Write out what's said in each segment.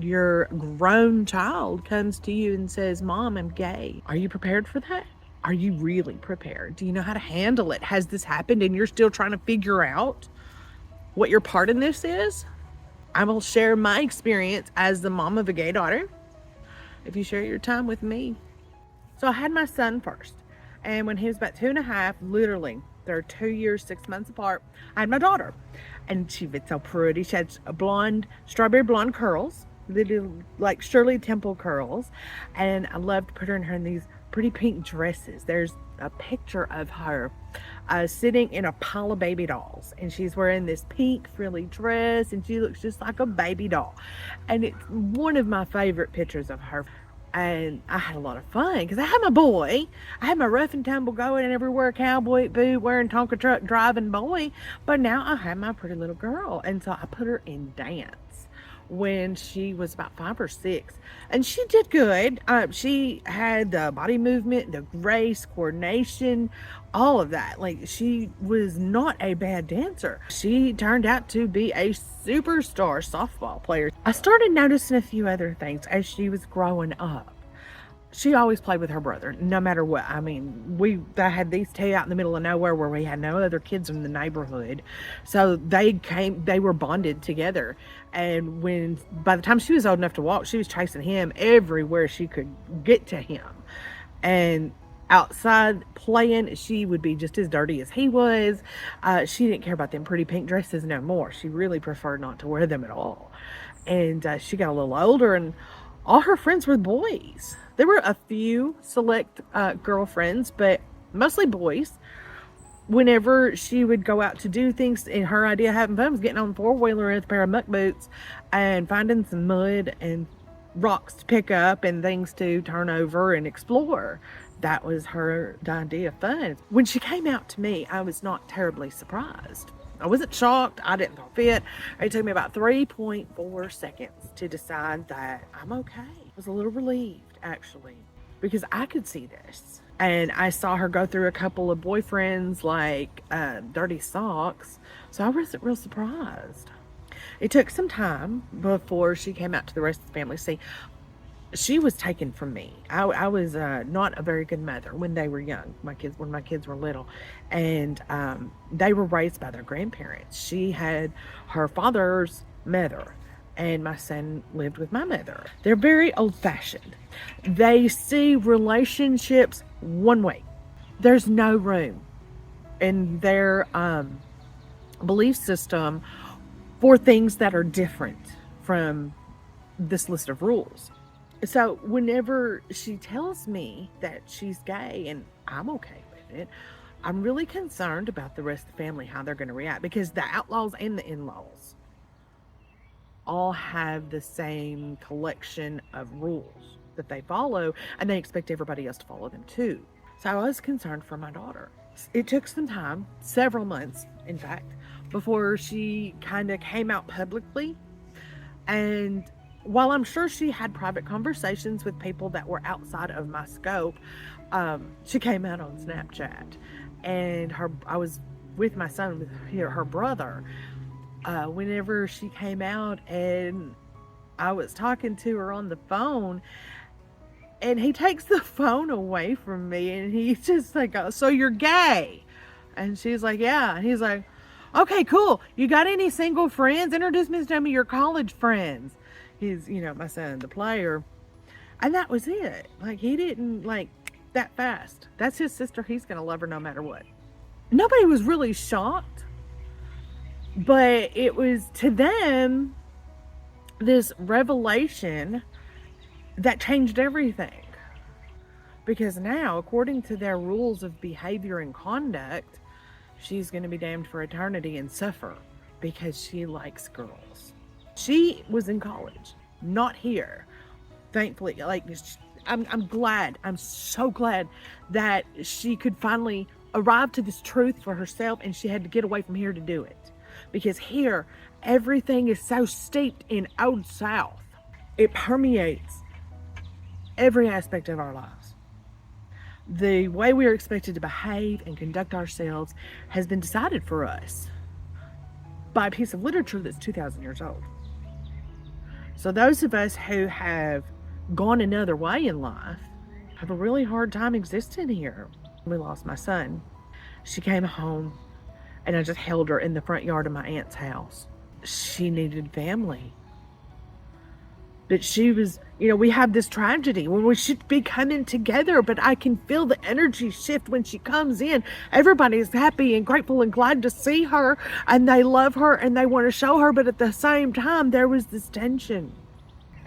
your grown child comes to you and says, Mom, I'm gay. Are you prepared for that? Are you really prepared? Do you know how to handle it? Has this happened and you're still trying to figure out what your part in this is? I will share my experience as the mom of a gay daughter if you share your time with me. So I had my son first. And when he was about 2.5, literally, they're 2 years, 6 months apart, I had my daughter. And she was so pretty. She had blonde, strawberry blonde curls, little like Shirley Temple curls. And I loved to put her in these pretty pink dresses. There's a picture of her sitting in a pile of baby dolls, and she's wearing this pink frilly dress, and she looks just like a baby doll. And it's one of my favorite pictures of her. And I had a lot of fun because I had my boy. I had my rough and tumble going and everywhere, cowboy boot wearing, Tonka truck driving boy. But now I had my pretty little girl. And so I put her in dance when she was about 5 or 6. And she did good. She had the body movement, the grace, coordination, all of that. Like, she was not a bad dancer. She turned out to be a superstar softball player. I started noticing a few other things as she was growing up. She always played with her brother, no matter what. I mean, I had these two out in the middle of nowhere where we had no other kids in the neighborhood. So they were bonded together. And by the time she was old enough to walk, she was chasing him everywhere she could get to him. And outside playing, she would be just as dirty as he was. She didn't care about them pretty pink dresses no more. She really preferred not to wear them at all. And she got a little older, and all her friends were boys. There were a few select girlfriends, but mostly boys. Whenever she would go out to do things, and her idea of having fun was getting on the four-wheeler with a pair of muck boots and finding some mud and rocks to pick up and things to turn over and explore. That was her idea of fun. When she came out to me, I was not terribly surprised. I wasn't shocked. I didn't throw a fit. It took me about 3.4 seconds to decide that I'm okay. I was a little relieved, actually, because I could see this. And I saw her go through a couple of boyfriends like dirty socks. So I wasn't real surprised. It took some time before she came out to the rest of the family. See, she was taken from me. I was not a very good mother when they were young. When my kids were little, and they were raised by their grandparents. She had her father's mother, and my son lived with my mother. They're very old-fashioned. They see relationships one way. There's no room in their belief system for things that are different from this list of rules. So whenever she tells me that she's gay and I'm okay with it, I'm really concerned about the rest of the family, how they're going to react, because the outlaws and the in-laws all have the same collection of rules that they follow, and they expect everybody else to follow them too. So I was concerned for my daughter. It took some time, several months, in fact, before she kind of came out publicly. And while I'm sure she had private conversations with people that were outside of my scope, she came out on Snapchat, and I was with my son, with her brother, whenever she came out, and I was talking to her on the phone, and he takes the phone away from me, and he's just like, oh, so you're gay? And she's like, yeah. And he's like, okay, cool. You got any single friends? Introduce me to some of your college friends. He's, my son, the player. And that was it. Like, he didn't, that fast. That's his sister. He's going to love her no matter what. Nobody was really shocked. But it was, to them, this revelation that changed everything. Because now, according to their rules of behavior and conduct, she's going to be damned for eternity and suffer because she likes girls. She was in college, not here. Thankfully, I'm glad. I'm so glad that she could finally arrive to this truth for herself, and she had to get away from here to do it. Because here, everything is so steeped in Old South. It permeates every aspect of our lives. The way we are expected to behave and conduct ourselves has been decided for us by a piece of literature that's 2,000 years old. So those of us who have gone another way in life have a really hard time existing here. We lost my son. She came home and I just held her in the front yard of my aunt's house. She needed family. But she was, we have this tragedy when we should be coming together, but I can feel the energy shift when she comes in. Everybody's happy and grateful and glad to see her, and they love her and they want to show her, but at the same time, there was this tension.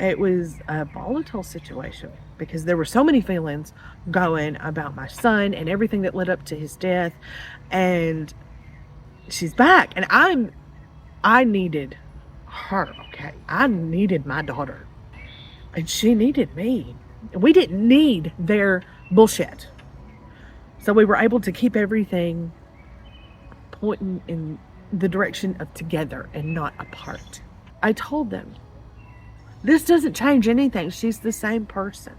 It was a volatile situation because there were so many feelings going about my son and everything that led up to his death, and she's back, and I needed her, okay? I needed my daughter. And she needed me. We didn't need their bullshit. So we were able to keep everything pointing in the direction of together and not apart. I told them, this doesn't change anything. She's the same person.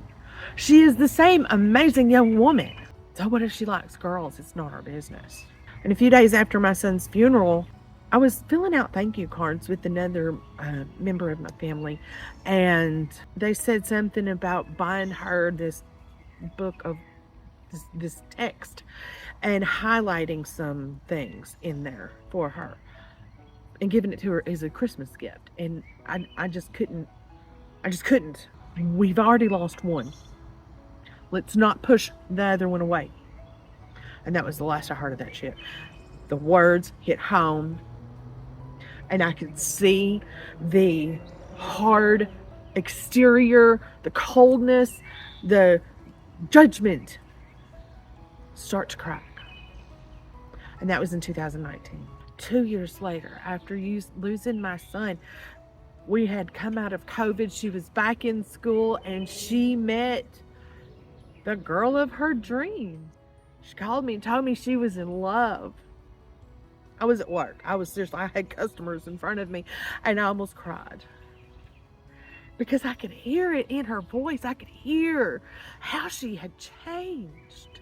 She is the same amazing young woman. So what if she likes girls? It's not our business. And a few days after my son's funeral, I was filling out thank you cards with another member of my family, and they said something about buying her this book of this text and highlighting some things in there for her and giving it to her as a Christmas gift. And I just couldn't. We've already lost one. Let's not push the other one away. And that was the last I heard of that shit. The words hit home. And I could see the hard exterior, the coldness, the judgment start to crack. And that was in 2019. 2 years later, after losing my son, we had come out of COVID. She was back in school and she met the girl of her dreams. She called me and told me she was in love. I was at work. I had customers in front of me and I almost cried. Because I could hear it in her voice. I could hear how she had changed.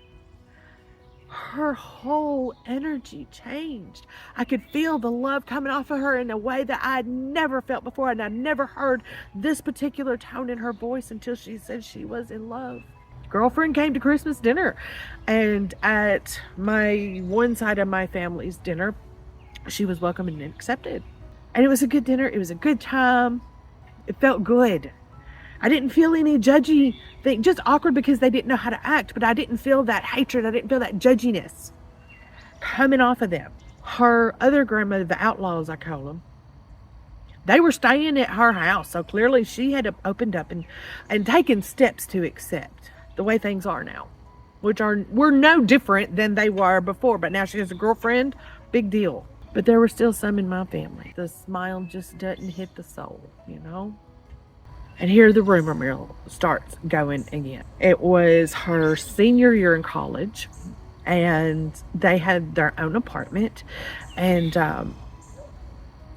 Her whole energy changed. I could feel the love coming off of her in a way that I'd never felt before. And I'd never heard this particular tone in her voice until she said she was in love. Girlfriend came to Christmas dinner, and at my one side of my family's dinner, she was welcomed and accepted. And it was a good dinner. It was a good time. It felt good. I didn't feel any judgy thing, just awkward because they didn't know how to act, but I didn't feel that hatred. I didn't feel that judginess coming off of them. Her other grandmother, the outlaws, I call them, they were staying at her house. So clearly she had opened up and taken steps to accept the way things are now, were no different than they were before. But now she has a girlfriend, big deal. But there were still some in my family. The smile just doesn't hit the soul, And here the rumor mill starts going again. It was her senior year in college, and they had their own apartment. And,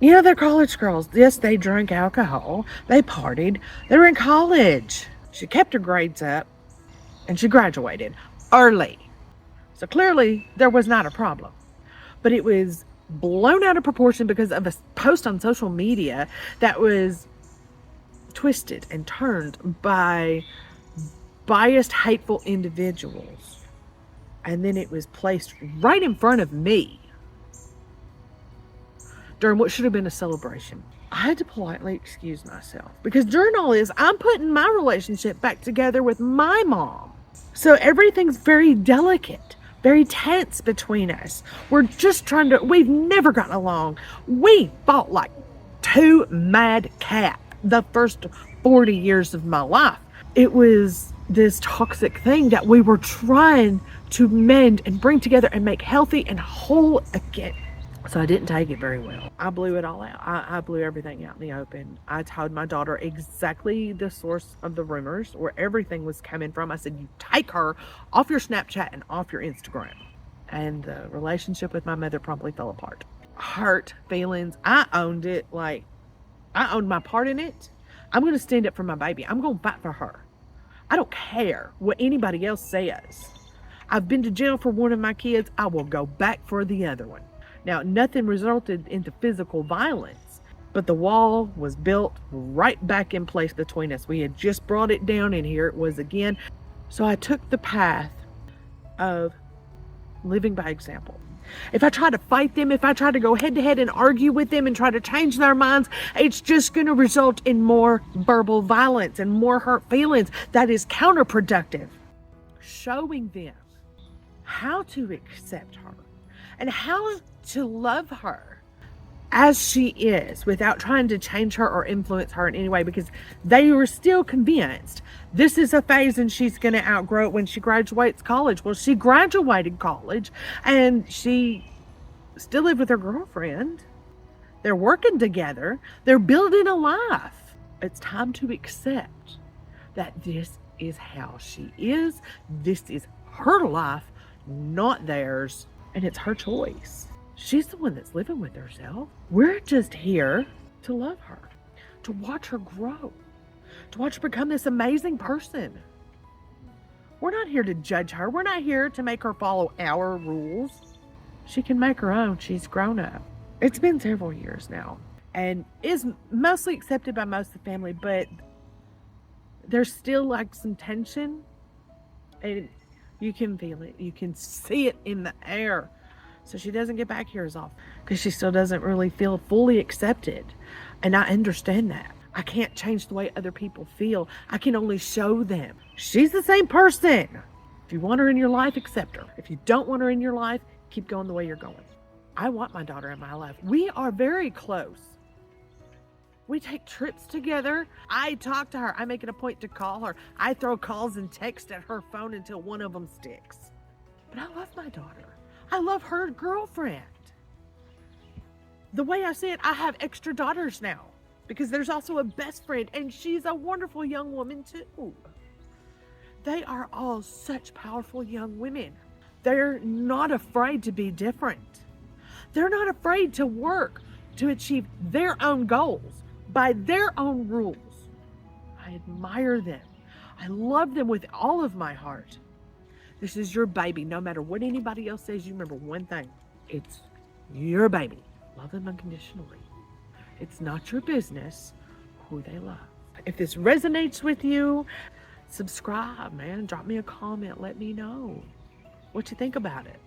they're college girls. Yes, they drank alcohol. They partied. They were in college. She kept her grades up. And she graduated early. So clearly there was not a problem. But it was blown out of proportion because of a post on social media that was twisted and turned by biased, hateful individuals. And then it was placed right in front of me during what should have been a celebration. I had to politely excuse myself because during all this, I'm putting my relationship back together with my mom. So everything's very delicate, very tense between us. We're just we've never gotten along. We fought like two mad cats the first 40 years of my life. It was this toxic thing that we were trying to mend and bring together and make healthy and whole again. So I didn't take it very well. I blew it all out. I blew everything out in the open. I told my daughter exactly the source of the rumors, where everything was coming from. I said, you take her off your Snapchat and off your Instagram. And the relationship with my mother promptly fell apart. Hurt feelings. I owned it. I owned my part in it. I'm going to stand up for my baby. I'm going to fight for her. I don't care what anybody else says. I've been to jail for one of my kids. I will go back for the other one. Now, nothing resulted into physical violence, But the wall was built right back in place between us. We had just brought it down, and here it was again. So I took the path of living by example. If I try to fight them, if I try to go head to head and argue with them and try to change their minds, it's just going to result in more verbal violence and more hurt feelings. That is counterproductive. Showing them how to accept her and how to love her as she is without trying to change her or influence her in any way, because they were still convinced this is a phase and she's going to outgrow it when she graduates college. Well, she graduated college and she still lived with her girlfriend. They're working together. They're building a life. It's time to accept that this is how she is. This is her life, not theirs, and it's her choice. She's the one that's living with herself. We're just here to love her, to watch her grow, to watch her become this amazing person. We're not here to judge her. We're not here to make her follow our rules. She can make her own. She's grown up. It's been several years now and is mostly accepted by most of the family, but there's still like some tension, and you can feel it. You can see it in the air. So she doesn't get back here as often because she still doesn't really feel fully accepted. And I understand that. I can't change the way other people feel. I can only show them. She's the same person. If you want her in your life, accept her. If you don't want her in your life, keep going the way you're going. I want my daughter in my life. We are very close. We take trips together. I talk to her. I make it a point to call her. I throw calls and texts at her phone until one of them sticks. But I love my daughter. I love her girlfriend. The way I see it, I have extra daughters now because there's also a best friend, and she's a wonderful young woman too. They are all such powerful young women. They're not afraid to be different. They're not afraid to work to achieve their own goals by their own rules. I admire them. I love them with all of my heart. This is your baby. No matter what anybody else says, you remember one thing. It's your baby. Love them unconditionally. It's not your business who they love. If this resonates with you, subscribe, man. Drop me a comment. Let me know what you think about it.